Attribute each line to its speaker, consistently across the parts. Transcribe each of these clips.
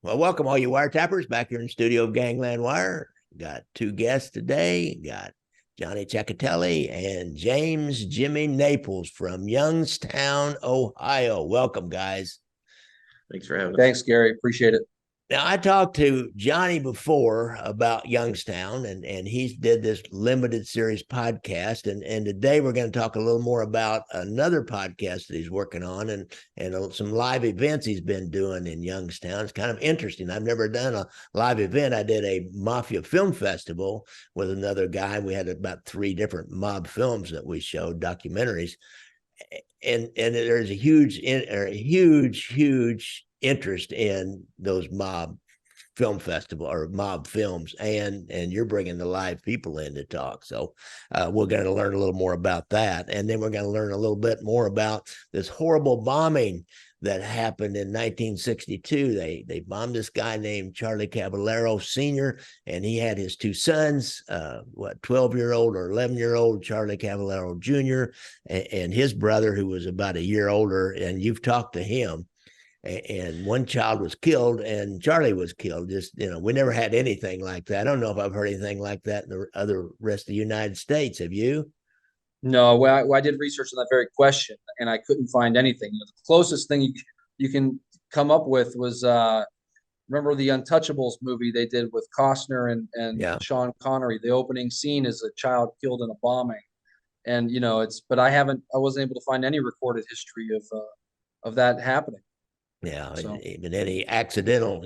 Speaker 1: Well, welcome all you wiretappers back here in the studio of Gangland Wire. Got two guests today. Got Johnny Chechitelli and James Jimmy Naples from Youngstown, Ohio. Welcome, guys.
Speaker 2: Thanks for having us.
Speaker 3: Thanks, Gary. Appreciate it.
Speaker 1: Now, I talked to Johnny before about Youngstown, and he did this limited series podcast. And today we're going to talk a little more about another podcast that he's working on and some live events he's been doing in Youngstown. It's kind of interesting. I've never done a live event. I did a mafia film festival with another guy. We had about 3 different mob films that we showed, documentaries. And there's a huge interest in those mob film festival or mob films, and you're bringing the live people in to talk. So we're going to learn a little more about that, and then we're going to learn a little bit more about this horrible bombing that happened in 1962. They bombed this guy named Charlie Cavallaro Sr, and he had his 2 sons, 12-year-old or 11-year-old Charlie Cavallaro Jr, and his brother, who was about a year older. And you've talked to him. And one child was killed, and Charlie was killed. We never had anything like that. I don't know if I've heard anything like that in the other rest of the United States. Have you?
Speaker 3: No, well, I did research on that very question, and I couldn't find anything. The closest thing you can come up with was remember the Untouchables movie they did with Costner and
Speaker 1: Yeah.
Speaker 3: Sean Connery. The opening scene is a child killed in a bombing, and but I wasn't able to find any recorded history of that happening.
Speaker 1: Yeah,
Speaker 3: So
Speaker 1: even any accidental,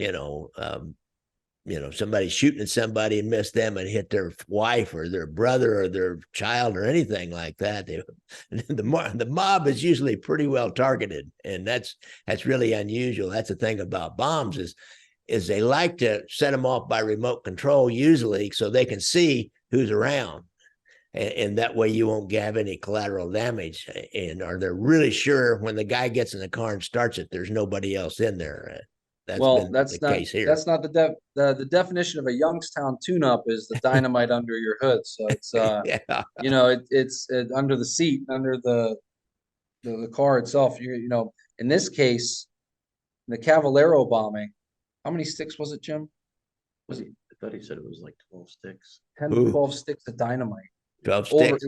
Speaker 1: somebody shooting at somebody and missed them and hit their wife or their brother or their child or anything like that. The mob is usually pretty well targeted, and that's really unusual. That's the thing about bombs is they like to set them off by remote control usually, so they can see who's around. And that way you won't have any collateral damage. And are they really sure when the guy gets in the car and starts it, there's nobody else in there? That's
Speaker 3: well,
Speaker 1: been the
Speaker 3: that's not
Speaker 1: case here.
Speaker 3: that's not the definition of a Youngstown tune-up is the dynamite under your hood. So it's
Speaker 1: Yeah.
Speaker 3: it's under the seat, under the car itself. In this case, the Cavallaro bombing, how many sticks was it, Jim? Was it
Speaker 2: I thought he said it was like 12 sticks.
Speaker 3: 10 to 12 sticks of dynamite?
Speaker 1: 12 sticks.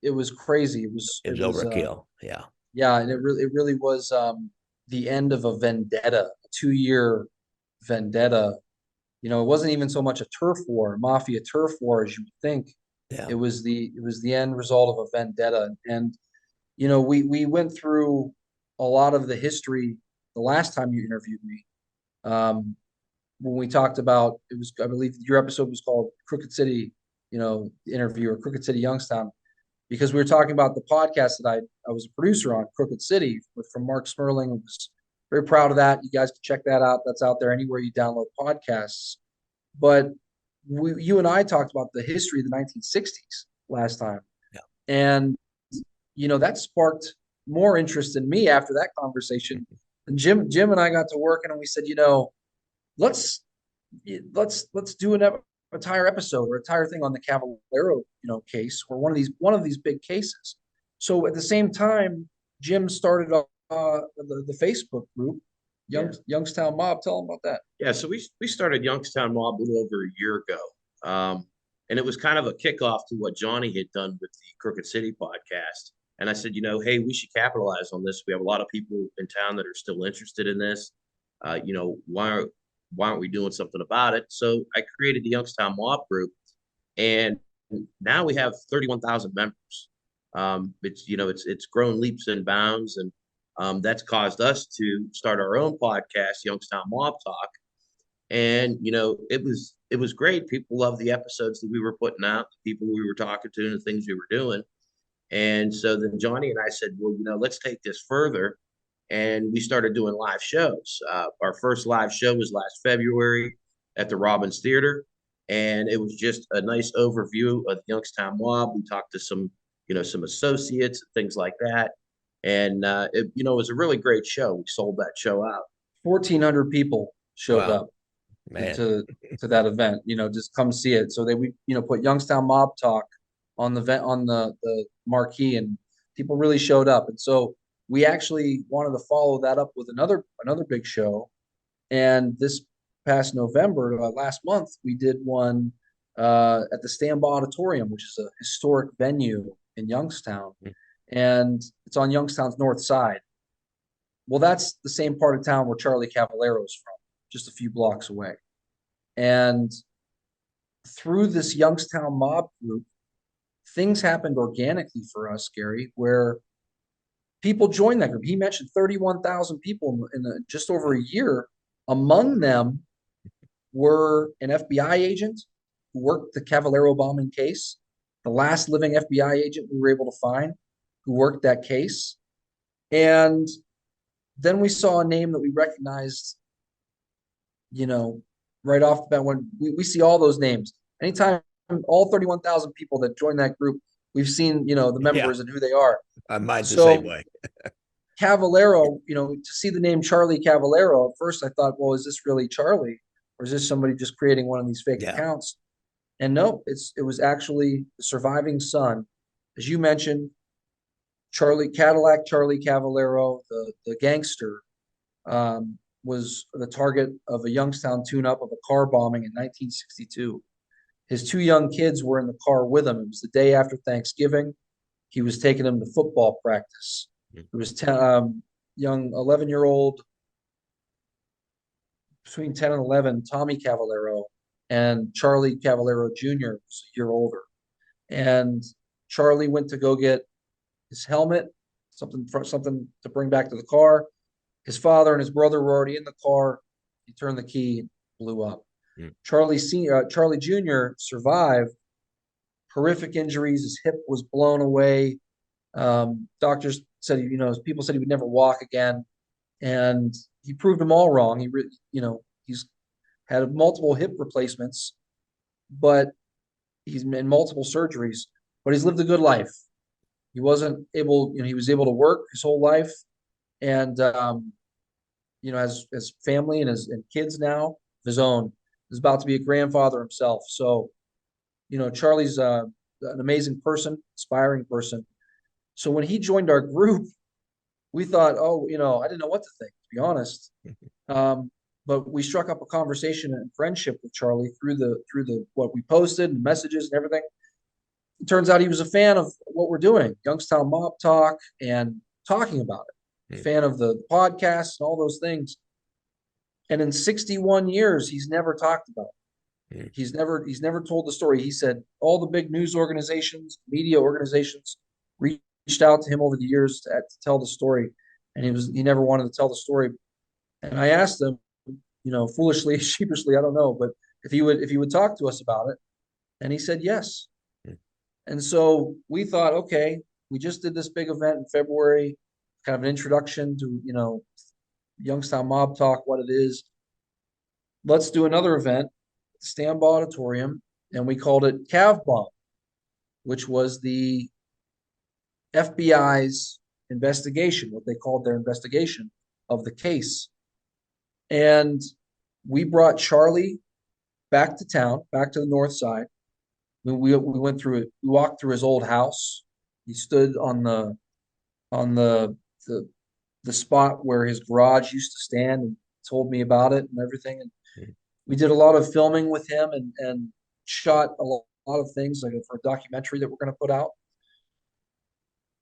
Speaker 3: It was crazy.
Speaker 1: It was overkill. Yeah.
Speaker 3: Yeah, and it really was the end of a vendetta, a 2-year vendetta. It wasn't even so much a turf war, mafia turf war as you would think.
Speaker 1: Yeah.
Speaker 3: It was the end result of a vendetta. And we went through a lot of the history the last time you interviewed me. When we talked about, I believe your episode was called Crooked City, interview, or Crooked City Youngstown, because we were talking about the podcast that I was a producer on, Crooked City, from Mark Smerling. I was very proud of that. You guys can check that out. That's out there anywhere you download podcasts. But you and I talked about the history of the 1960s last time.
Speaker 1: Yeah.
Speaker 3: And, that sparked more interest in me after that conversation. And Jim and I got to working, and we said, let's do an entire episode or entire thing on the Cavallaro, case, or one of these big cases. So at the same time, Jim started the Facebook group, Youngstown Mob. Tell them about that.
Speaker 2: Yeah, so we started Youngstown Mob a little over a year ago. And it was kind of a kickoff to what Johnny had done with the Crooked City podcast. And I said, hey, we should capitalize on this. We have a lot of people in town that are still interested in this. Why aren't we doing something about it? So I created the Youngstown Mob group, and now we have 31,000 members. It's grown leaps and bounds, and that's caused us to start our own podcast, Youngstown Mob Talk. And it was great. People loved the episodes that we were putting out, the people we were talking to, and the things we were doing. And so then Johnny and I said, well, let's take this further. And we started doing live shows. Our first live show was last February at the Robbins Theater, and it was just a nice overview of the Youngstown Mob. We talked to some associates and things like that, and it was a really great show. We sold that show out.
Speaker 3: 1,400 people showed up
Speaker 1: Man.
Speaker 3: to that event. Just come see it. So we put Youngstown Mob Talk on the marquee, and people really showed up. And so we actually wanted to follow that up with another big show, and this past November, last month, we did one at the Stambaugh Auditorium, which is a historic venue in Youngstown, and it's on Youngstown's north side. Well, that's the same part of town where Charlie Cavallaro is from, just a few blocks away. And through this Youngstown Mob group, things happened organically for us, Gary, where people joined that group. He mentioned 31,000 people in just over a year. Among them were an FBI agent who worked the Cavallaro bombing case, the last living FBI agent we were able to find who worked that case. And then we saw a name that we recognized, right off the bat. When we see all those names, anytime all 31,000 people that join that group, we've seen, the members and who they are.
Speaker 1: Mine's the same way.
Speaker 3: Cavallaro, to see the name Charlie Cavallaro, at first I thought, well, is this really Charlie? Or is this somebody just creating one of these fake accounts? And no, it was actually the surviving son. As you mentioned, Charlie Cavallaro, the gangster, was the target of a Youngstown tune-up of a car bombing in 1962. His two young kids were in the car with him. It was the day after Thanksgiving. He was taking them to football practice. It was young 11-year-old, between 10 and 11, Tommy Cavallaro, and Charlie Cavallaro Jr. was a year older. And Charlie went to go get his helmet, something to bring back to the car. His father and his brother were already in the car. He turned the key and blew up. Charlie Jr. survived horrific injuries. His hip was blown away. Doctors said, people said he would never walk again. And he proved them all wrong. He's had multiple hip replacements, but he's in multiple surgeries, but he's lived a good life. He wasn't able, he was able to work his whole life, and has family and kids now of his own. He's about to be a grandfather himself. So, Charlie's an amazing person, inspiring person. So when he joined our group, we thought, I didn't know what to think, to be honest. But we struck up a conversation and friendship with Charlie through the what we posted and messages and everything. It turns out he was a fan of what we're doing, Youngstown Mob Talk, and talking about it. Fan of the podcast and all those things. And in 61 years, he's never talked about it. He's never told the story. He said all the big news organizations, media organizations reached out to him over the years to tell the story, and he never wanted to tell the story. And I asked him, foolishly, sheepishly, I don't know, but if he would talk to us about it, and he said yes. And so we thought, okay, we just did this big event in February, kind of an introduction to Youngstown Mob Talk, what it is. Let's do another event at the Stambaugh Auditorium, and we called it Cav Bomb, which was the FBI's investigation, what they called their investigation of the case. And we brought Charlie back to town, back to the north side. We went through it. We walked through his old house. He stood on the spot where his garage used to stand and told me about it and everything. And we did a lot of filming with him and shot a lot of things like for a documentary that we're going to put out.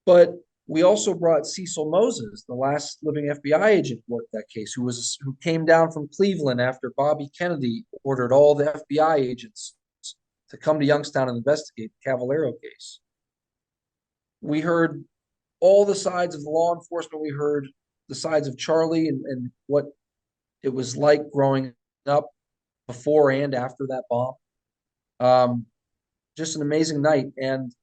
Speaker 3: But we also brought Cecil Moses, the last living FBI agent who worked that case, who came down from Cleveland after Bobby Kennedy ordered all the FBI agents to come to Youngstown and investigate the Cavallaro case. We heard all the sides of the law enforcement. We heard the sides of Charlie and what it was like growing up before and after that bomb. Just an amazing night. And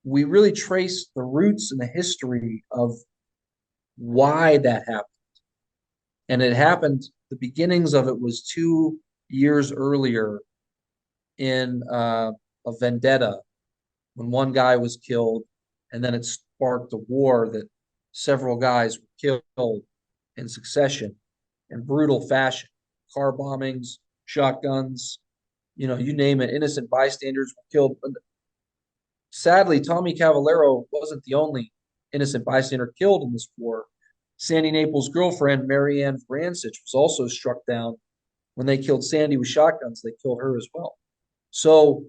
Speaker 3: we really traced the roots and the history of why that happened. And it happened, the beginnings of it was 2 years earlier in a vendetta when one guy was killed, and then it sparked a war that several guys were killed in succession in brutal fashion. Car bombings, shotguns, you name it, innocent bystanders were killed. Sadly, Tommy Cavallaro wasn't the only innocent bystander killed in this war. Sandy Naples' girlfriend, Marianne Vrancich, was also struck down when they killed Sandy with shotguns, they killed her as well. So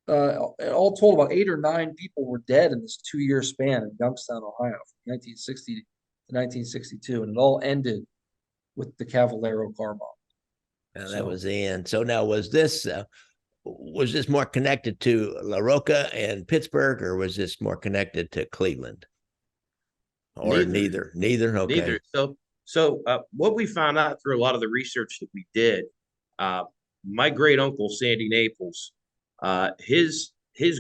Speaker 3: all told, about 8 or 9 people were dead in this 2-year span in Youngstown, Ohio, from 1960 to 1962, and it all ended with the Cavallaro car bomb.
Speaker 1: Now, that was the end. So now, was this more connected to La Roca and Pittsburgh, or was this more connected to Cleveland? Or neither? Neither. Okay.
Speaker 2: Neither. So what we found out through a lot of the research that we did, my great uncle Sandy Naples, his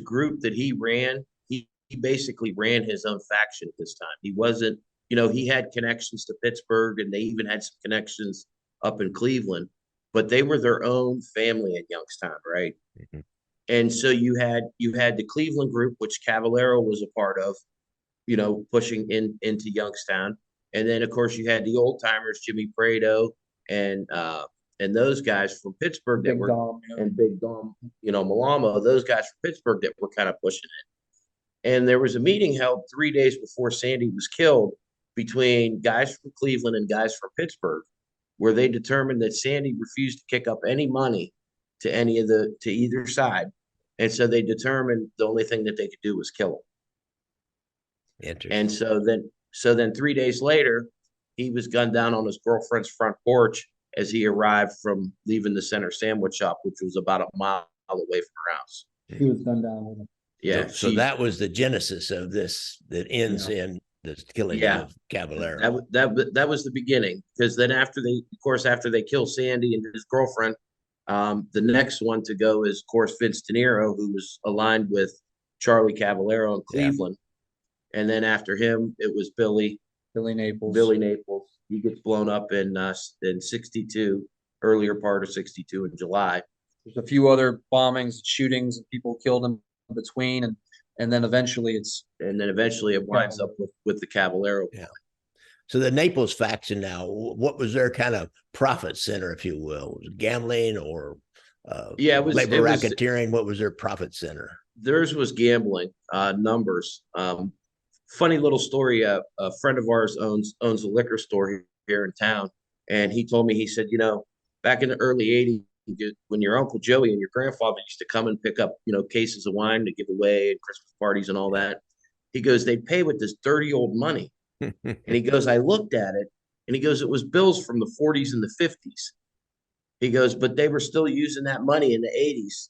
Speaker 2: group that he ran, he basically ran his own faction at this time. He wasn't, he had connections to Pittsburgh, and they even had some connections up in Cleveland, but they were their own family in Youngstown, right? Mm-hmm. And so you had the Cleveland group, which Cavallaro was a part of, pushing into Youngstown. And then, of course, you had the old timers, Jimmy Prado and those guys from Pittsburgh that were Dom, and Big Dom, Malamo, those guys from Pittsburgh that were kind of pushing it. And there was a meeting held 3 days before Sandy was killed between guys from Cleveland and guys from Pittsburgh, where they determined that Sandy refused to kick up any money to either side. And so they determined the only thing that they could do was kill him.
Speaker 1: Interesting.
Speaker 2: And so then 3 days later, he was gunned down on his girlfriend's front porch as he arrived from leaving the Center Sandwich Shop, which was about a mile away from her house.
Speaker 3: He was gunned down with him.
Speaker 2: Yeah.
Speaker 1: So that was the genesis of this that ends in the killing of Cavallaro.
Speaker 2: That was the beginning, because then after they kill Sandy and his girlfriend, the next one to go is, of course, Vince De Niro, who was aligned with Charlie Cavallaro in Cleveland. Yeah. And then after him, it was Billy Naples. He gets blown up in 62, earlier part of 62 in July.
Speaker 3: There's a few other bombings, shootings, and people killed in between, and then eventually it
Speaker 2: winds up with the Cavallaro.
Speaker 1: Yeah. So the Naples faction now, what was their kind of profit center, if you will? Was it gambling or labor racketeering? What was their profit center?
Speaker 2: Theirs was gambling, numbers. Funny little story. A friend of ours owns a liquor store here in town, and he told me, he said, back in the early 80s, when your Uncle Joey and your grandfather used to come and pick up, cases of wine to give away at Christmas parties and all that, he goes, they'd pay with this dirty old money. And he goes, I looked at it, and he goes, it was bills from the 40s and the 50s. He goes, but they were still using that money in the 80s.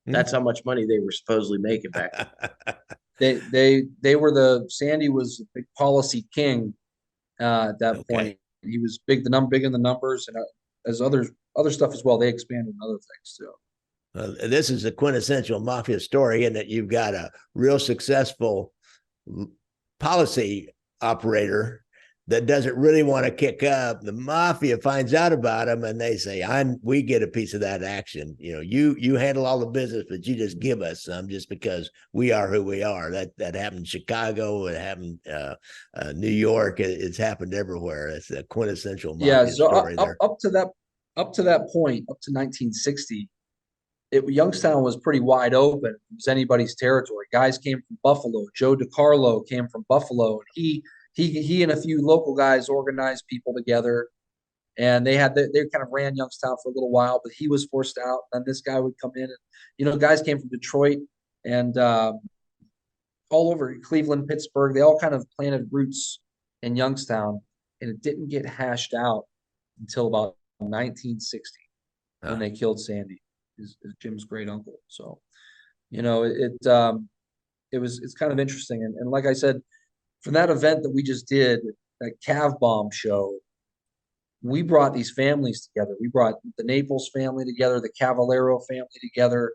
Speaker 2: That's how much money they were supposedly making back then.
Speaker 3: They were Sandy was a big policy king at that point. He was big in the numbers, and as other stuff as well. They expanded in other things too.
Speaker 1: This is a quintessential mafia story in that you've got a real successful policy operator that doesn't really want to kick up. The mafia finds out about him, and they say, we get a piece of that action. You handle all the business, but you just give us some, just because we are who we are. That happened in Chicago. It happened New York. It's happened everywhere. It's a quintessential mafia story there.
Speaker 3: Up to that point, up to 1960, Youngstown was pretty wide open. It was anybody's territory. Guys came from Buffalo. Joe DiCarlo came from Buffalo, and he and a few local guys organized people together, and they kind of ran Youngstown for a little while, but he was forced out. And this guy would come in, and guys came from Detroit and all over Cleveland, Pittsburgh. They all kind of planted roots in Youngstown, and it didn't get hashed out until about 1960 when they killed Sandy, is Jim's great uncle. So, it's kind of interesting, and like I said, from that event that we just did, that Cav Bomb show, we brought these families together. We brought the Naples family together, the Cavallaro family together,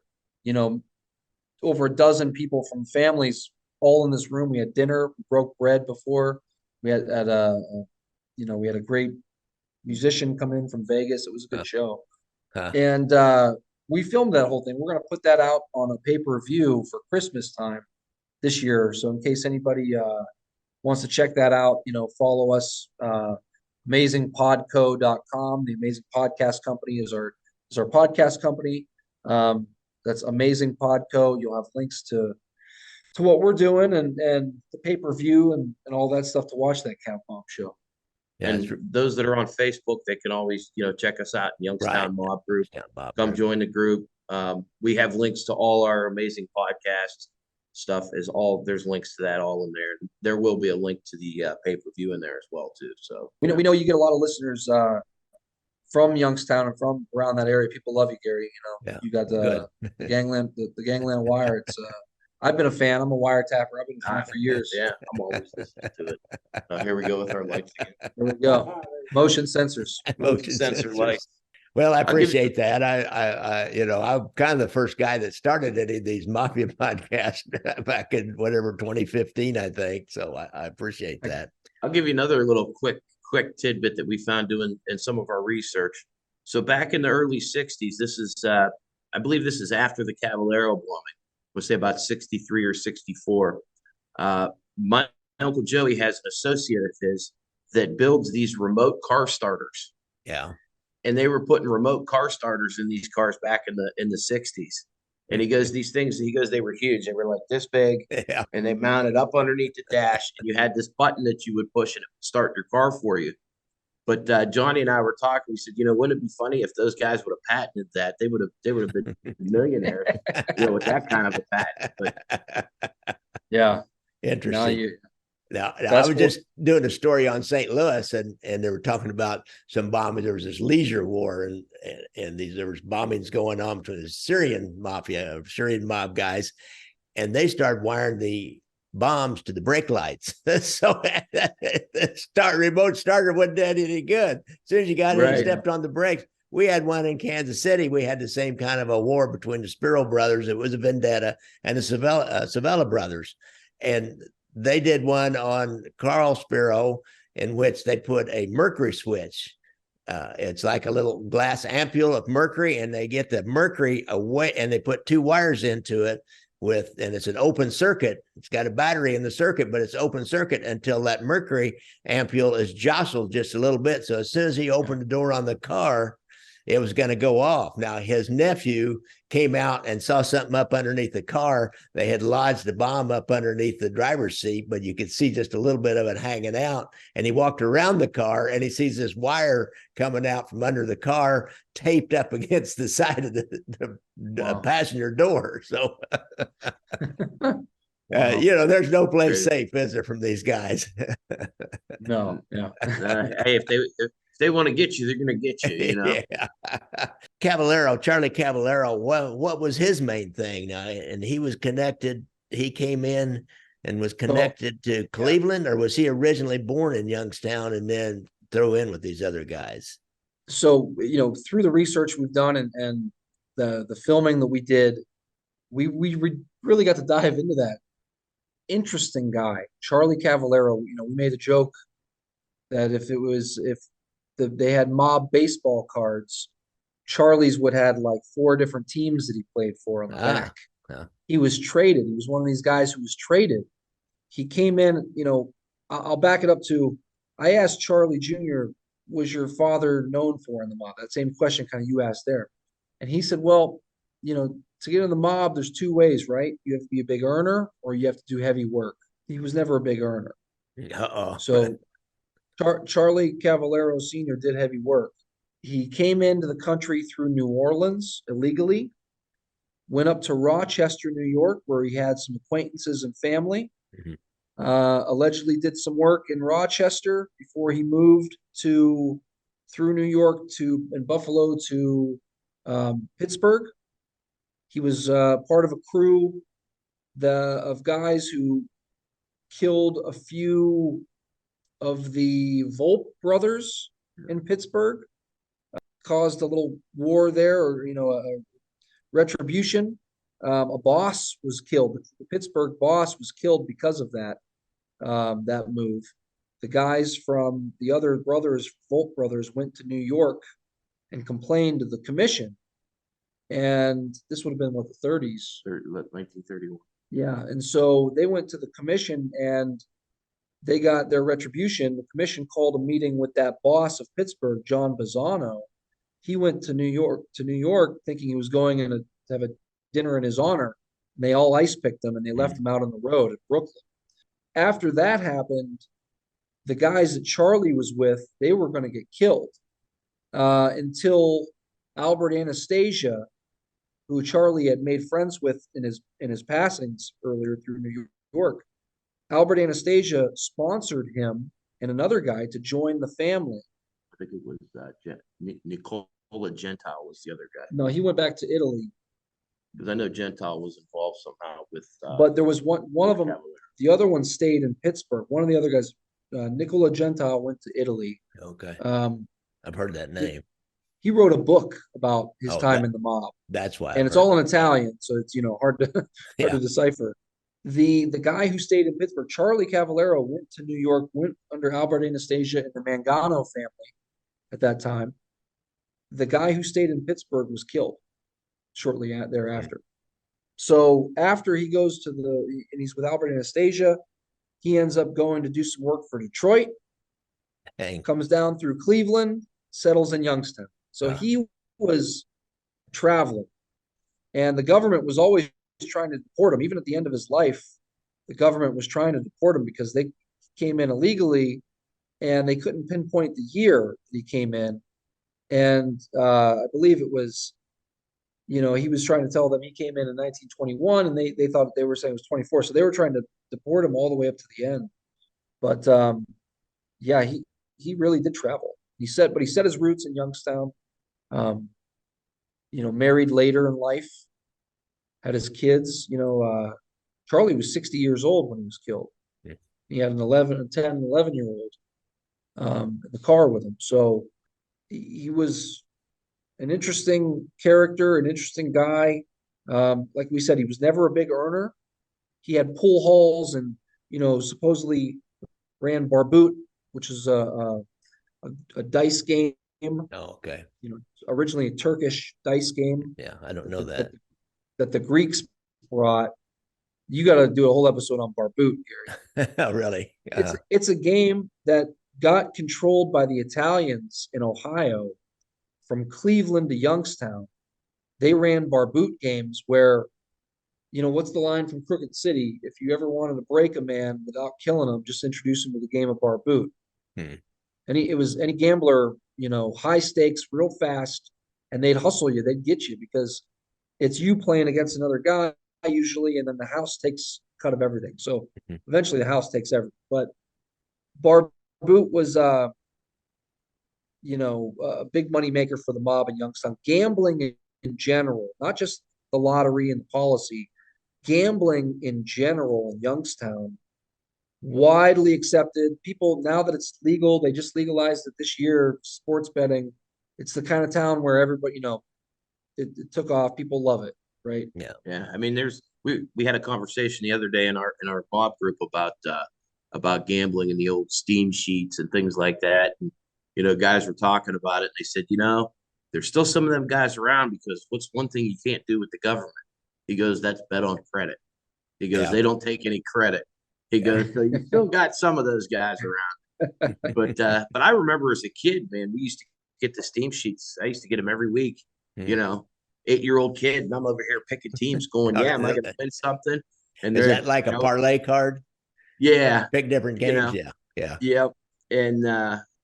Speaker 3: over a dozen people from families all in this room. We had dinner, we broke bread before. We had we had a great musician come in from Vegas. It was a good show. And we filmed that whole thing. We're going to put that out on a pay-per-view for Christmas time this year. So in case anybody wants to check that out, follow us, amazingpodco.com. The Amazing Podcast Company is our podcast company. That's Amazing Podco. You'll have links to what we're doing and the pay-per-view and all that stuff to watch that Cav Bomb show.
Speaker 1: Yeah,
Speaker 2: And those that are on Facebook, they can always, check us out in
Speaker 1: right.
Speaker 2: Youngstown Mob group.
Speaker 1: Yeah, Bob.
Speaker 2: Come join the group. We have links to all our amazing podcast stuff. There's links to that all in there. There will be a link to the pay-per-view in there as well too. So
Speaker 3: we know you get a lot of listeners from Youngstown and from around that area. People love you, Gary.
Speaker 1: Yeah,
Speaker 3: You got
Speaker 1: good.
Speaker 3: the Gangland, the Gangland Wire. It's I've been a fan. I'm a wiretapper. I've been a fan for years.
Speaker 2: yeah, I'm always listening to it. Here we go with our lights again.
Speaker 3: There we go. Motion sensors.
Speaker 1: Motion
Speaker 2: Sensor
Speaker 1: sensors.
Speaker 2: light.
Speaker 1: Well, I appreciate that. I'm kind of the first guy that started any of these mafia podcasts back in whatever 2015, I think. So I appreciate that.
Speaker 2: I'll give you another little quick tidbit that we found doing in some of our research. So back in the early 60s, this is I believe this is after the Cavallaro bombing. We'll say about 63 or 64. My Uncle Joey has an associate of his that builds these remote car starters.
Speaker 1: Yeah.
Speaker 2: And they were putting remote car starters in these cars back in the 60s. And he goes, they were huge. They were like this big.
Speaker 1: Yeah.
Speaker 2: And they mounted up underneath the dash. And you had this button that you would push and it would start your car for you. But Johnny and I were talking. We said, wouldn't it be funny if those guys would have patented that? They would have been millionaires, with that kind of a patent. But
Speaker 3: yeah,
Speaker 1: interesting. Now I was just doing a story on St. Louis, and they were talking about some bombing. There was this leisure war, and there was bombings going on between the Syrian mafia, Syrian mob guys, and they started wiring the bombs to the brake lights. So the remote starter wasn't any good. As soon as you got in and stepped on the brakes. We had one in Kansas City. We had the same kind of a war between the Spiro brothers. It was a vendetta, and the Cavalla brothers. And they did one on Carl Spiro in which they put a mercury switch. It's like a little glass ampule of mercury, and they get the mercury away, and they put two wires into it and it's an open circuit. It's got a battery in the circuit, but it's open circuit until that mercury ampule is jostled just a little bit. So as soon as he opened the door on the car, it was going to go off. Now, his nephew came out and saw something up underneath the car. They had lodged the bomb up underneath the driver's seat, but you could see just a little bit of it hanging out. And he walked around the car and he sees this wire coming out from under the car, taped up against the side of the passenger door. So, there's no place safe, is there, from these guys?
Speaker 3: No, yeah.
Speaker 2: Hey, if they want to get you, they're going to get you,
Speaker 1: Yeah. Charlie Cavallaro, what was his main thing? And he was connected, he came in and was connected to Cleveland, or was he originally born in Youngstown and then throw in with these other guys?
Speaker 3: So, through the research we've done and the filming that we did, we really got to dive into that. Interesting guy, Charlie Cavallaro. We made a joke that if they had mob baseball cards, Charlie's would have like 4 different teams that he played for on the back. He was traded. He was one of these guys who was traded. He came in, I'll back it up to, I asked Charlie Jr., was your father known for in the mob? That same question kind of you asked there. And he said, well, to get in the mob, there's 2 ways, right? You have to be a big earner or you have to do heavy work. He was never a big earner. So Charlie Cavallaro Sr. did heavy work. He came into the country through New Orleans illegally, went up to Rochester, New York, where he had some acquaintances and family. Mm-hmm. Allegedly did some work in Rochester before he moved through New York and Buffalo to Pittsburgh. He was part of a crew of guys who killed a few of the Volpe brothers in Pittsburgh, caused a little war there, or a retribution. A boss was killed. The Pittsburgh boss was killed because of that move. The guys from the other brothers, Volpe brothers, went to New York and complained to the commission. And this would have been the 30s,
Speaker 2: 1931.
Speaker 3: Yeah, and so they went to the commission and they got their retribution. The commission called a meeting with that boss of Pittsburgh, John Bazzano. He went to New York thinking he was going in to have a dinner in his honor. And they all ice picked him and they left him out on the road at Brooklyn. After that happened, the guys that Charlie was with, they were going to get killed until Albert Anastasia, who Charlie had made friends with in his passings earlier through New York. Albert Anastasia sponsored him and another guy to join the family.
Speaker 2: I think it was Nicola Gentile was the other guy.
Speaker 3: No, he went back to Italy.
Speaker 2: Because I know Gentile was involved somehow with.
Speaker 3: But there was one of them.
Speaker 2: Cavallaro.
Speaker 3: The other one stayed in Pittsburgh. One of the other guys, Nicola Gentile, went to Italy.
Speaker 1: Okay. I've heard that name.
Speaker 3: He wrote a book about his time in the mob.
Speaker 1: That's why.
Speaker 3: And it's all in Italian, so it's hard to decipher. The guy who stayed in Pittsburgh, Charlie Cavallaro, went to New York, went under Albert Anastasia and the Mangano family at that time. The guy who stayed in Pittsburgh was killed shortly thereafter. So after he goes to and he's with Albert Anastasia, he ends up going to do some work for Detroit, comes down through Cleveland, settles in Youngstown. So he was traveling, and the government was always trying to deport him. Even at the end of his life, the government was trying to deport him because they came in illegally, and they couldn't pinpoint the year that he came in. And I believe it was, he was trying to tell them he came in 1921, and they thought they were saying it was 24. So they were trying to deport him all the way up to the end. But yeah, he really did travel. He set his roots in Youngstown. Married later in life, had his kids. Charlie was 60 years old when he was killed. Yeah. He had an 11-year-old in the car with him. So he was an interesting character, an interesting guy. Like we said, he was never a big earner. He had pool halls and, supposedly ran Barboot, which is a dice game.
Speaker 1: Oh, okay.
Speaker 3: Originally a Turkish dice game.
Speaker 1: Yeah, I don't know that.
Speaker 3: That the Greeks brought. You got to do a whole episode on Barboot, Gary.
Speaker 1: Oh, really?
Speaker 3: It's a game that got controlled by the Italians in Ohio from Cleveland to Youngstown. They ran Barboot games where, what's the line from Crooked City? If you ever wanted to break a man without killing him, just introduce him to the game of Barboot. Any gambler, high stakes, real fast, and they'd hustle you. They'd get you because it's you playing against another guy usually, and then the house takes cut of everything. So eventually the house takes everything. But Barboot was, a big money maker for the mob in Youngstown. Gambling in general, not just the lottery and the policy, gambling in general in Youngstown, widely accepted. People, now that it's legal, they just legalized it this year, sports betting. It's the kind of town where everybody, it took off. People love it, right?
Speaker 2: Yeah. Yeah. I mean, we had a conversation the other day in our mob group about gambling and the old steam sheets and things like that. And, guys were talking about it. And they said, there's still some of them guys around because what's one thing you can't do with the government? He goes, that's bet on credit. He goes, they don't take any credit. He goes, so you still got some of those guys around. But I remember as a kid, man, we used to get the steam sheets. I used to get them every week, 8-year-old kid. And I'm over here picking teams going, am I going to win something? And
Speaker 1: is that like a parlay card?
Speaker 2: Yeah.
Speaker 1: Pick different games. Yeah.
Speaker 2: Yep. And,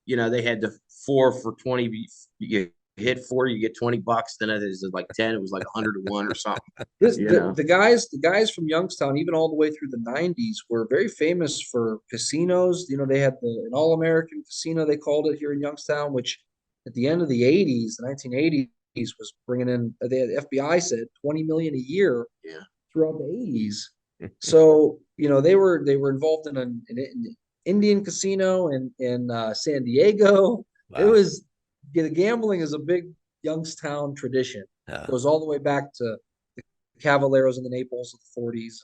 Speaker 2: they had the 4 for 20. You hit 4, you get $20. Then it was like 10. It was like 100 to 1 or something.
Speaker 3: The guys from Youngstown, even all the way through the 90s, were very famous for casinos. They had an All-American casino, they called it, here in Youngstown, which at the end of the 80s, the 1980s, was bringing in, the FBI said, $20 million a year throughout the 80s. So, they were involved in an Indian casino in San Diego. Wow. It was, the gambling is a big Youngstown tradition. Goes all the way back to the Cavaleros in the Naples of the 40s.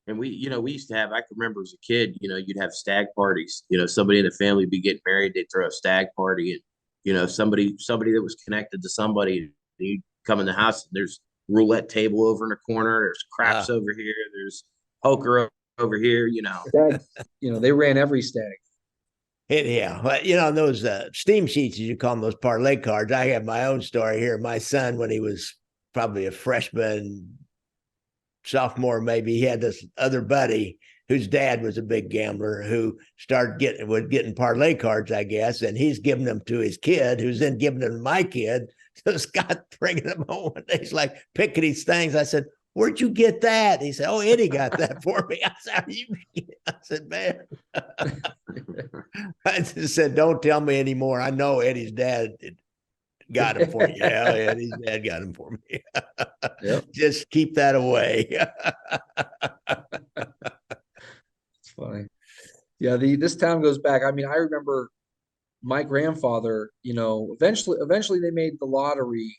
Speaker 2: And we used to have, I can remember as a kid, you'd have stag parties. Somebody in the family would be getting married, they'd throw a stag party, and somebody that was connected to somebody, you'd come in the house, and there's roulette table over in the corner, there's craps over here, there's poker over here,
Speaker 3: they ran every stag.
Speaker 1: Yeah, but those steam sheets, as you call them, those parlay cards. I have my own story here. My son, when he was probably a freshman, sophomore, maybe, he had this other buddy whose dad was a big gambler, who started getting parlay cards, I guess, and he's giving them to his kid, who's then giving them to my kid. So Scott bringing them home, and he's like picking these things. I said, "Where'd you get that?" He said, "Oh, Eddie got that for me." I said, "How you?" I said, "Man," I just said, "Don't tell me anymore. I know Eddie's dad got him for you." Yeah, Eddie's dad got him for me.
Speaker 3: Yep.
Speaker 1: Just keep that away.
Speaker 3: It's funny. Yeah, this town goes back. I mean, I remember my grandfather, eventually they made the lottery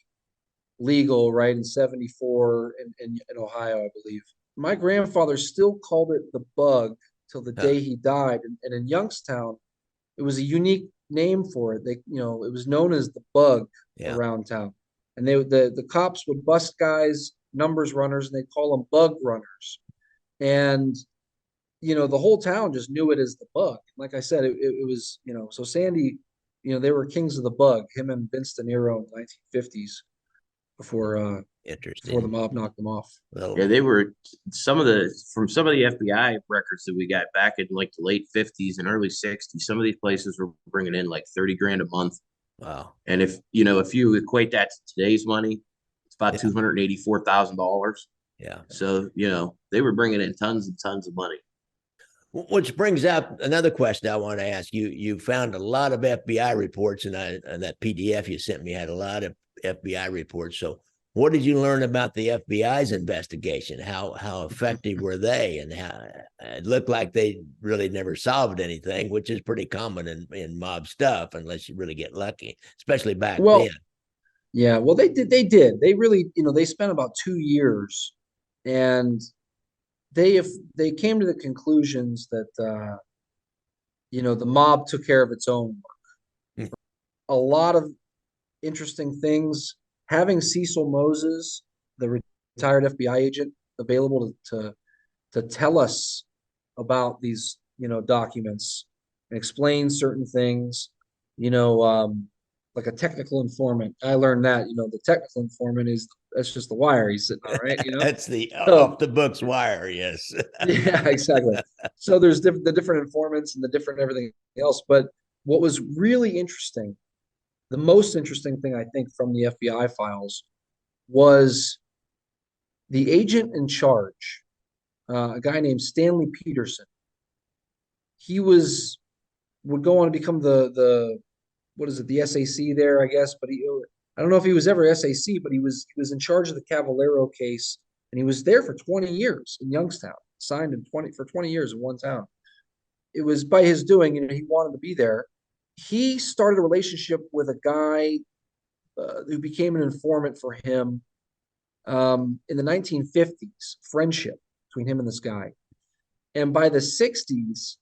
Speaker 3: legal, right, in 74 in Ohio, I believe. My grandfather still called it the bug till the day he died. And in Youngstown, it was a unique name for it. It was known as the bug around town. And the cops would bust guys, numbers runners, and they'd call them bug runners. And the whole town just knew it as the bug. Like I said, it was, so Sandy, they were kings of the bug, him and Vince De Niro in the 1950s before the mob knocked them off.
Speaker 2: Yeah, they were some of the FBI records that we got back in like the late 50s and early 60s. Some of these places were bringing in like 30 grand a month.
Speaker 1: Wow.
Speaker 2: And if you equate that to today's money, it's about $284,000.
Speaker 1: Yeah.
Speaker 2: So, they were bringing in tons and tons of money.
Speaker 1: Which brings up another question I want to ask you. You found a lot of FBI reports, and that PDF you sent me had a lot of FBI reports. So what did you learn about the FBI's investigation? How effective were they? And how it looked like they really never solved anything, which is pretty common in mob stuff, unless you really get lucky, especially back then.
Speaker 3: Yeah, well, they did. They really, they spent about 2 years, and they came to the conclusions that the mob took care of its own work. A lot of interesting things. Having Cecil Moses, the retired FBI agent, available to tell us about these documents and explain certain things, like a technical informant. I learned that the technical informant that's just the wire he's sitting on, right?
Speaker 1: That's the off the books wire. Yes.
Speaker 3: Yeah, exactly. So there's the different informants and the different everything else. But what was really interesting, the most interesting thing I think from the FBI files was the agent in charge, a guy named Stanley Peterson. He would go on to become the what is it, the SAC there, I guess. But I don't know if he was ever SAC, but he was in charge of the Cavallaro case, and he was there for 20 years in Youngstown, signed for 20 years in one town. It was by his doing, he wanted to be there. He started a relationship with a guy who became an informant for him in the 1950s, friendship between him and this guy. And by the 60s,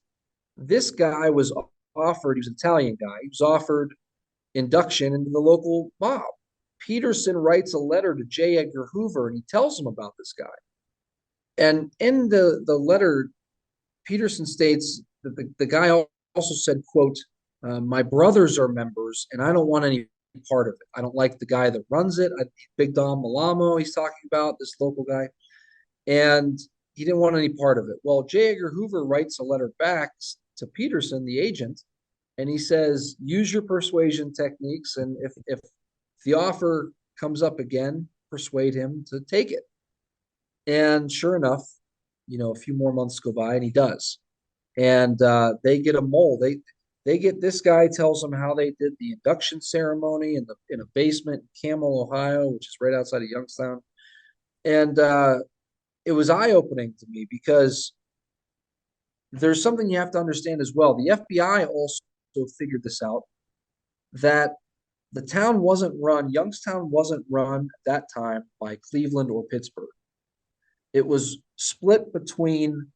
Speaker 3: this guy was offered, he was an Italian guy, he was offered induction into the local mob. Peterson writes a letter to J. Edgar Hoover, and he tells him about this guy. And in the letter, Peterson states that the guy also said, quote, my brothers are members, and I don't want any part of it. I don't like the guy that runs it. Big Dom Malamo, he's talking about, this local guy. And he didn't want any part of it. Well, J. Edgar Hoover writes a letter back to Peterson, the agent, and he says, use your persuasion techniques, and if the offer comes up again, persuade him to take it. And sure enough, a few more months go by, and he does. And they get a mole. They get, this guy tells them how they did the induction ceremony in a basement in Camel, Ohio, which is right outside of Youngstown. And it was eye-opening to me, because there's something you have to understand as well. The FBI also figured this out, that the town Youngstown wasn't run at that time by Cleveland or Pittsburgh. It was split between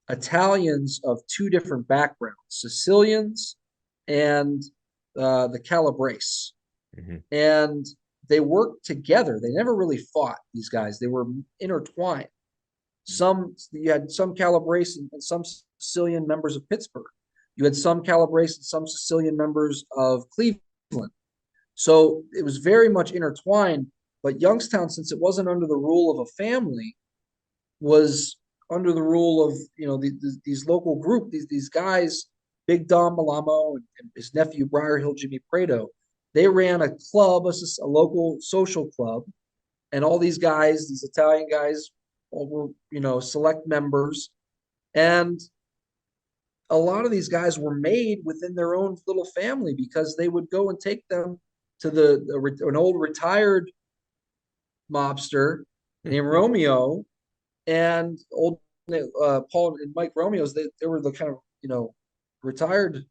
Speaker 3: Italians of two different backgrounds, Sicilians and the Calabrese. Mm-hmm. And they worked together. They never really fought, these guys. They were intertwined. You had some Calabrese and some Sicilian members of Pittsburgh. You had some Calabrese and some Sicilian members of Cleveland. So it was very much intertwined. But Youngstown, since it wasn't under the rule of a family, was under the rule of, these local group, these guys, Big Dom Malamo and his nephew Briarhill Jimmy Prado. They ran a club, a local social club, and all these guys, these Italian guys, all were, select members, and a lot of these guys were made within their own little family because they would go and take them to an old retired mobster named Romeo, and old Paul and Mike Romeo's. They were the kind of retired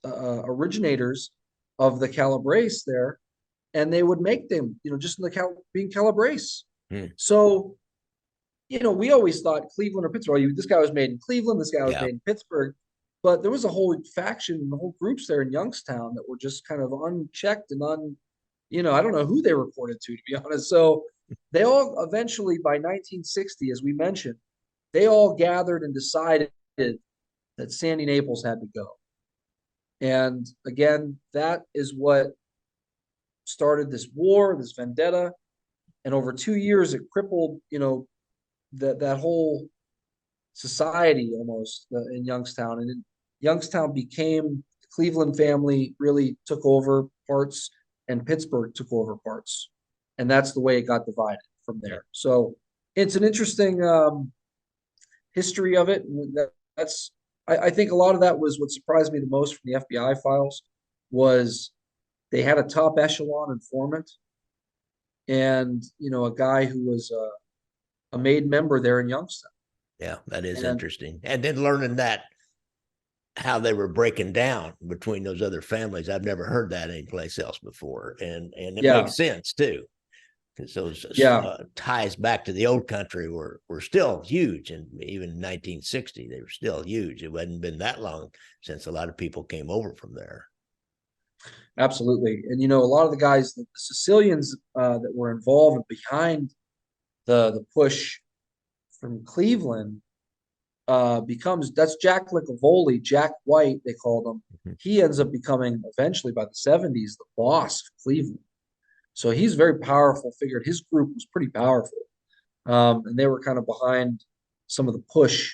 Speaker 3: originators of the Calabrese there, and they would make them just in the being Calabrese. So we always thought Cleveland or Pittsburgh. This guy was made in Cleveland. This guy was made in Pittsburgh. But there was a whole faction, the whole groups there in Youngstown that were just kind of unchecked and I don't know who they reported to be honest. So they all eventually, by 1960, as we mentioned, they all gathered and decided that Sandy Naples had to go. And again, that is what started this war, this vendetta. And over 2 years, it crippled, that whole society almost in Youngstown. And Youngstown became, the Cleveland family really took over parts, and Pittsburgh took over parts. And that's the way it got divided from there. So it's an interesting history of it. I think a lot of that was what surprised me the most from the FBI files was they had a top echelon informant and, a guy who was a made member there in Youngstown.
Speaker 1: Yeah, that is interesting. And then learning that how they were breaking down between those other families. I've never heard that anyplace else before. And it makes sense too. Because those ties back to the old country were still huge. And even in 1960, they were still huge. It hadn't been that long since a lot of people came over from there.
Speaker 3: Absolutely. And, a lot of the guys, the Sicilians that were involved behind the push from Cleveland that's Jack Licavoli, Jack White, they called him. He ends up becoming eventually by the 70s, the boss of Cleveland. So he's a very powerful figure. His group was pretty powerful. And they were kind of behind some of the push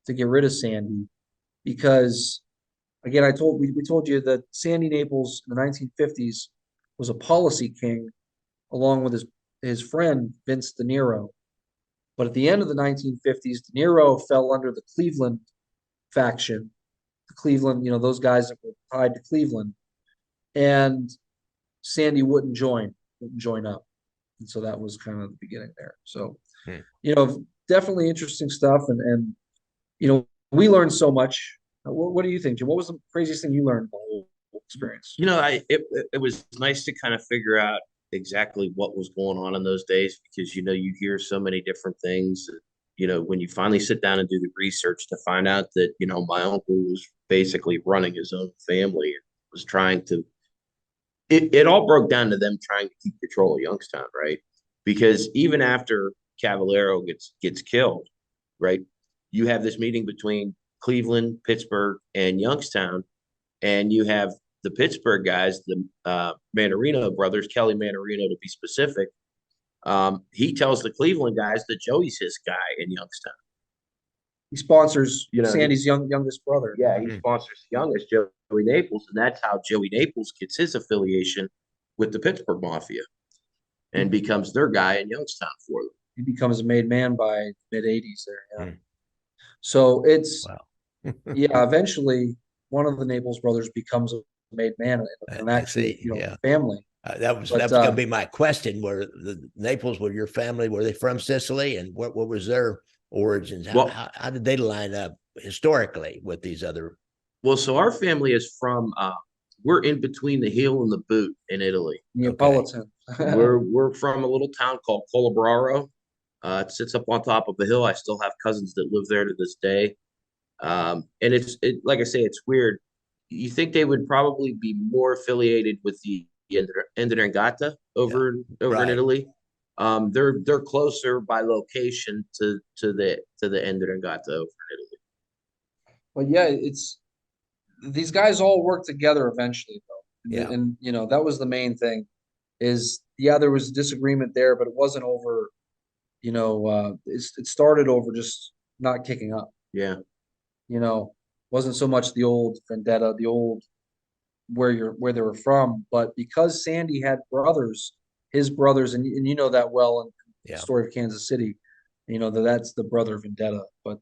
Speaker 3: to get rid of Sandy because, again, we told you that Sandy Naples in the 1950s was a policy king along with his friend, Vince De Niro. But at the end of the 1950s, De Niro fell under the Cleveland faction. The Cleveland, those guys that were tied to Cleveland. And Sandy wouldn't join up. And so that was kind of the beginning there. So, definitely interesting stuff. And we learned so much. What do you think, Jim? What was the craziest thing you learned in the whole experience?
Speaker 2: It was nice to kind of figure out exactly what was going on in those days because, you hear so many different things. When you finally sit down and do the research to find out that, my uncle was basically running his own family and was trying to, it all broke down to them trying to keep control of Youngstown, right? Because even after Cavallaro gets killed, right, you have this meeting between Cleveland, Pittsburgh, and Youngstown, and you have the Pittsburgh guys, the Manarino brothers, Kelly Manarino to be specific. He tells the Cleveland guys that Joey's his guy in Youngstown.
Speaker 3: He sponsors Sandy's youngest brother.
Speaker 2: Yeah, he sponsors the youngest, Joey Naples, and that's how Joey Naples gets his affiliation with the Pittsburgh Mafia and becomes their guy in Youngstown for them.
Speaker 3: He becomes a made man by mid-'80s there. Yeah. So it's eventually one of the Naples brothers becomes a made man in an actual family.
Speaker 1: That was going to be my question. Were the Naples, were your family, were they from Sicily, and what was their origins? How did they line up historically with these other?
Speaker 2: Well, so our family is from we're in between the heel and the boot in Italy.
Speaker 3: Neapolitan.
Speaker 2: We're from a little town called Colabraro. It sits up on top of a hill. I still have cousins that live there to this day. And it's like I say, it's weird. You think they would probably be more affiliated with the Ndrangheta over in Italy. They're closer by location to the Ndrangheta over in Italy.
Speaker 3: Well, it's these guys all work together eventually, though. And that was the main thing. Is there was disagreement there, but it wasn't over it started over just not kicking up.
Speaker 2: Yeah.
Speaker 3: Wasn't so much the old vendetta, the old where they were from, but because Sandy had his brothers, and you know that well in the story of Kansas City, that's the brother vendetta. But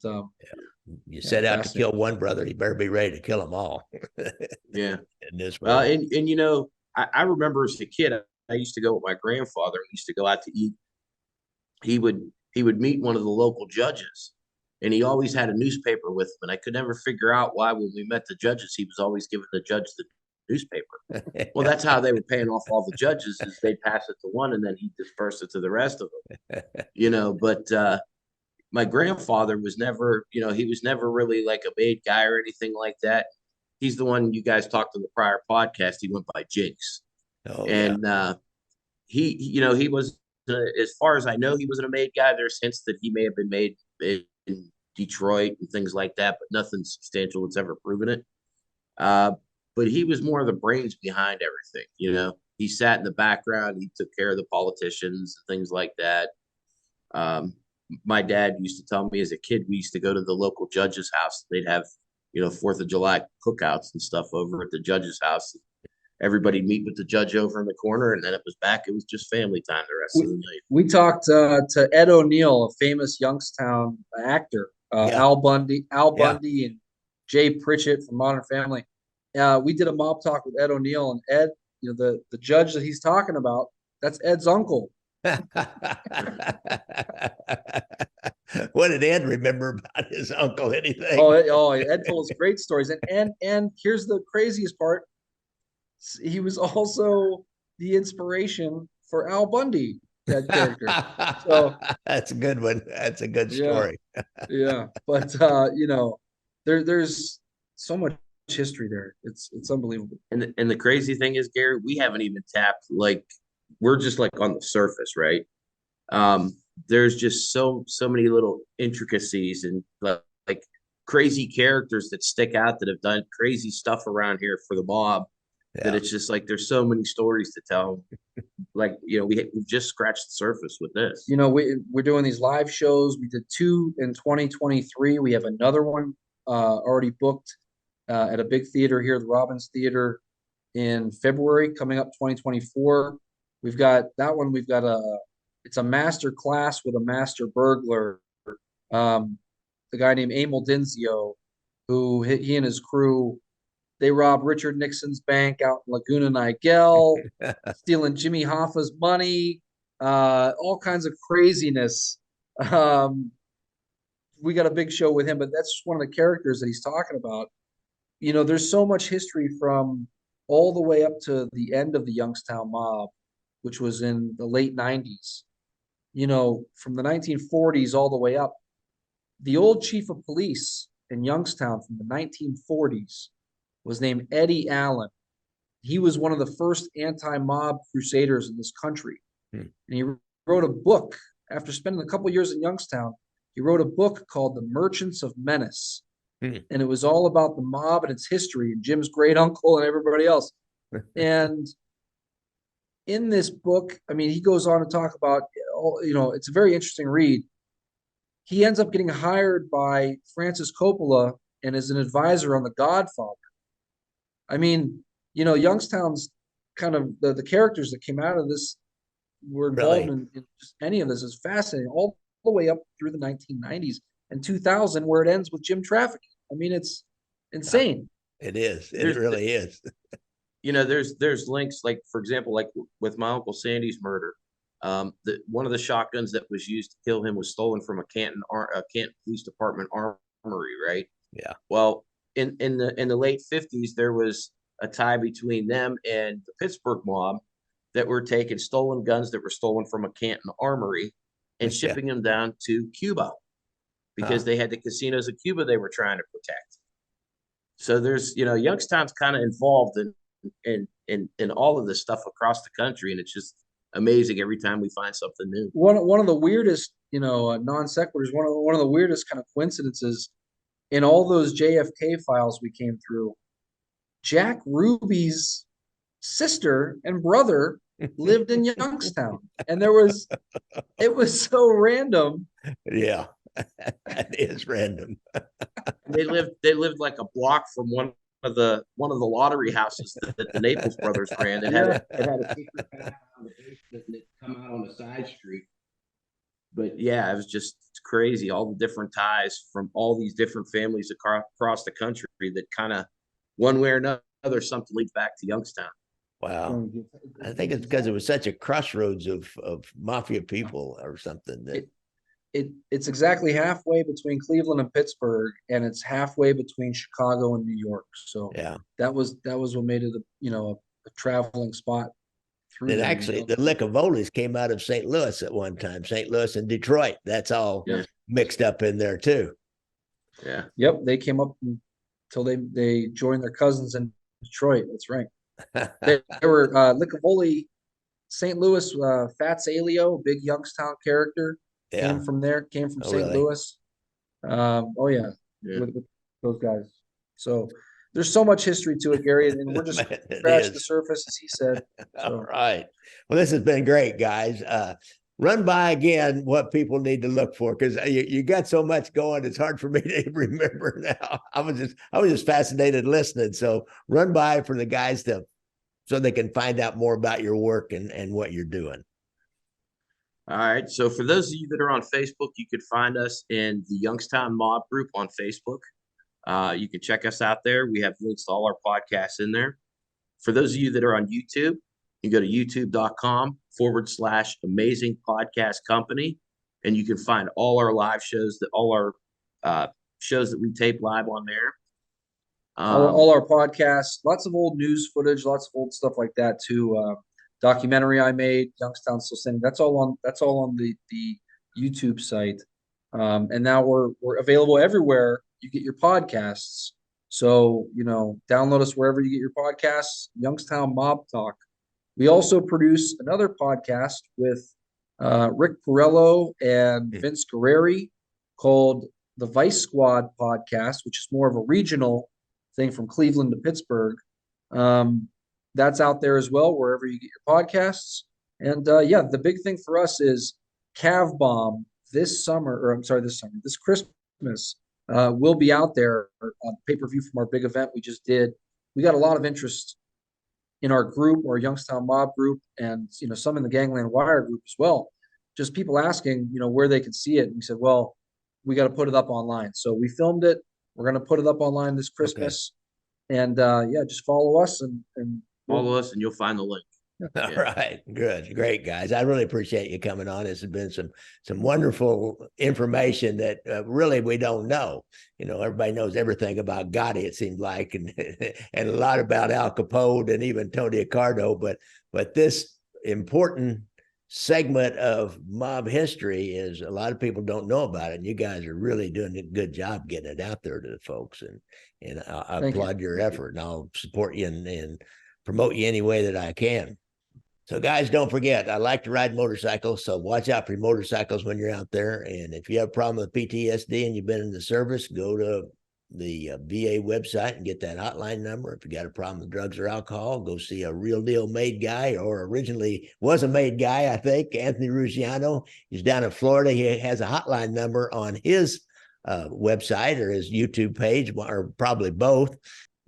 Speaker 1: you set out to kill one brother, you better be ready to kill them all.
Speaker 2: Yeah.
Speaker 1: In this
Speaker 2: world. And I remember as a kid, I used to go with my grandfather. We used to go out to eat. He would meet one of the local judges, and he always had a newspaper with him. And I could never figure out why, when we met the judges, he was always giving the judge the newspaper. Well, that's how they were paying off all the judges, is they'd pass it to one and then he'd disperse it to the rest of them. But my grandfather was never, he was never really like a made guy or anything like that. He's the one you guys talked in the prior podcast. He went by Jinx. And he was, as far as I know, he wasn't a made guy. There's hints that he may have been made in Detroit and things like that, but nothing substantial that's ever proven it. But he was more of the brains behind everything. He sat in the background. He took care of the politicians and things like that. My dad used to tell me as a kid, we used to go to the local judge's house. They'd have, 4th of July cookouts and stuff over at the judge's house. Everybody meet with the judge over in the corner, and then it was just family time the rest of the night.
Speaker 3: We talked to Ed O'Neill, a famous Youngstown actor, Al Bundy and Jay Pritchett from Modern Family. We did a mob talk with Ed O'Neill, and Ed, the judge that he's talking about, that's Ed's uncle.
Speaker 1: What did Ed remember about his uncle? Anything?
Speaker 3: Ed told us great stories, and here's the craziest part: he was also the inspiration for Al Bundy, that character. So
Speaker 1: that's a good one. That's a good story.
Speaker 3: Yeah, but there's so much history there. It's unbelievable.
Speaker 2: And the crazy thing is, Gary, we haven't even tapped, we're just on the surface, right? There's just so many little intricacies and crazy characters that stick out that have done crazy stuff around here for the mob. That it's just there's so many stories to tell. We've just scratched the surface with this.
Speaker 3: We're doing these live shows. We did 2 in 2023. We have another one already booked at a big theater here, the Robbins Theater, in February, coming up 2024. We've got that one. It's a master class with a master burglar, the guy named Emil Denzio, who he and his crew, they robbed Richard Nixon's bank out in Laguna Niguel, stealing Jimmy Hoffa's money, all kinds of craziness. We got a big show with him, but that's just one of the characters that he's talking about. There's so much history from all the way up to the end of the Youngstown Mob, which was in the late 90s. From the 1940s all the way up. The old chief of police in Youngstown from the 1940s was named Eddie Allen. He was one of the first anti-mob crusaders in this country. And he wrote a book after spending a couple years in Youngstown. He wrote a book called The Merchants of Menace. And it was all about the mob and its history and Jim's great uncle and everybody else. And in this book, he goes on to talk about, it's a very interesting read. He ends up getting hired by Francis Coppola and is an advisor on The Godfather. Youngstown's kind of the characters that came out of this were involved in just any of this is fascinating, all the way up through the 1990s and 2000, where it ends with Jim trafficking. It's insane.
Speaker 1: It is. It really is.
Speaker 2: There's links, for example, with my Uncle Sandy's murder. One of the shotguns that was used to kill him was stolen from a Canton Police Department armory, right?
Speaker 1: Yeah.
Speaker 2: Well, in the late 50s, there was a tie between them and the Pittsburgh mob that were taking stolen guns that were stolen from a Canton armory and shipping them down to Cuba because they had the casinos of Cuba they were trying to protect. So there's, Youngstown's kind of involved in all of this stuff across the country, and it's just amazing every time we find something new.
Speaker 3: One of the weirdest, non sequiturs, one of the weirdest kind of coincidences in all those JFK files we came through, Jack Ruby's sister and brother lived in Youngstown, and it was so random.
Speaker 1: Yeah, that is random.
Speaker 2: They lived like a block from one of the lottery houses that the Naples brothers ran. It had a secret path on the basement and it come out on a side street. But yeah, it was just crazy. All the different ties from all these different families across the country that kind of one way or another something leads back to Youngstown.
Speaker 1: Wow. I think it's because it was such a crossroads of mafia people or something that
Speaker 3: it's exactly halfway between Cleveland and Pittsburgh, and it's halfway between Chicago and New York. So
Speaker 1: yeah.
Speaker 3: that was what made it a traveling spot through
Speaker 1: And
Speaker 3: there,
Speaker 1: actually the Licavolis came out of St. Louis at one time, St. Louis and Detroit. That's all mixed up in there too.
Speaker 2: Yeah.
Speaker 3: Yep, they came up until they joined their cousins in Detroit. That's right. They were Licavoli, St. Louis, Fats Aleo, big Youngstown character.
Speaker 1: Yeah.
Speaker 3: Came from
Speaker 1: Oh,
Speaker 3: St.
Speaker 1: really?
Speaker 3: Louis. With those guys. So there's so much history to it, Gary, and we're just scratched the surface, as he said. So.
Speaker 1: All right. Well, this has been great, guys. Run by again what people need to look for, because you got so much going. It's hard for me to remember now. I was just fascinated listening. So run by for the guys so they can find out more about your work and what you're doing.
Speaker 2: All right. So for those of you that are on Facebook, you could find us in the Youngstown Mob group on Facebook. You can check us out there. We have links to all our podcasts in there. For those of you that are on YouTube, you go to youtube.com/amazing podcast company, and you can find all our live shows, shows that we tape live on there.
Speaker 3: All our podcasts, lots of old news footage, lots of old stuff like that too. Documentary I made, Youngstown Still Standing. That's all on the YouTube site. And now we're available everywhere you get your podcasts. So, download us wherever you get your podcasts, Youngstown Mob Talk. We also produce another podcast with Rick Porello and Vince Guerreri called the Vice Squad Podcast, which is more of a regional thing from Cleveland to Pittsburgh. That's out there as well, wherever you get your podcasts. And the big thing for us is Cav Bomb this Christmas will be out there on pay-per-view from our big event we just did. We got a lot of interest in our group, our Youngstown Mob group, and some in the Gangland Wire group as well. Just people asking, where they can see it. And we said, well, we got to put it up online. So we filmed it. We're going to put it up online this Christmas. Okay. And just follow us and
Speaker 2: follow us, and you'll find the link.
Speaker 1: All right. Good. Great, guys. I really appreciate you coming on. This has been some wonderful information that really we don't know. Everybody knows everything about Gotti, it seems like, and a lot about Al Capone and even Tony Accardo. But this important segment of mob history is a lot of people don't know about it. And you guys are really doing a good job getting it out there to the folks. And I applaud your effort, and I'll support you and promote you any way that I can. So guys, don't forget, I like to ride motorcycles, so watch out for your motorcycles when you're out there. And if you have a problem with PTSD and you've been in the service, go to the VA website and get that hotline number. If you got a problem with drugs or alcohol, go see a real deal made guy, or originally was a made guy, I think, Anthony Ruggiano. He's down in Florida. He has a hotline number on his website or his YouTube page, or probably both.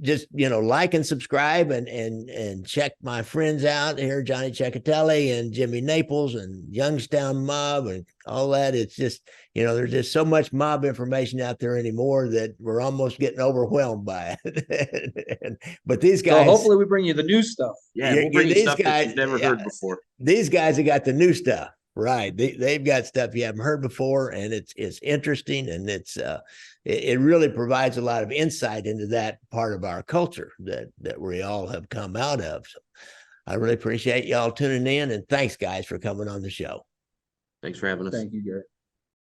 Speaker 1: Just, like and subscribe and check my friends out here, Johnny Chechitelli and Jimmy Naples and Youngstown Mob and all that. It's just, there's just so much mob information out there anymore that we're almost getting overwhelmed by it. But these guys,
Speaker 3: so hopefully we bring you the new stuff.
Speaker 2: Yeah, we'll bring you stuff that you've never heard before.
Speaker 1: These guys have got the new stuff. Right. They've got stuff you haven't heard before, and it's interesting, and it really provides a lot of insight into that part of our culture that we all have come out of. So I really appreciate y'all tuning in, and thanks, guys, for coming on the show.
Speaker 2: Thanks for having us.
Speaker 3: Thank you, Gary.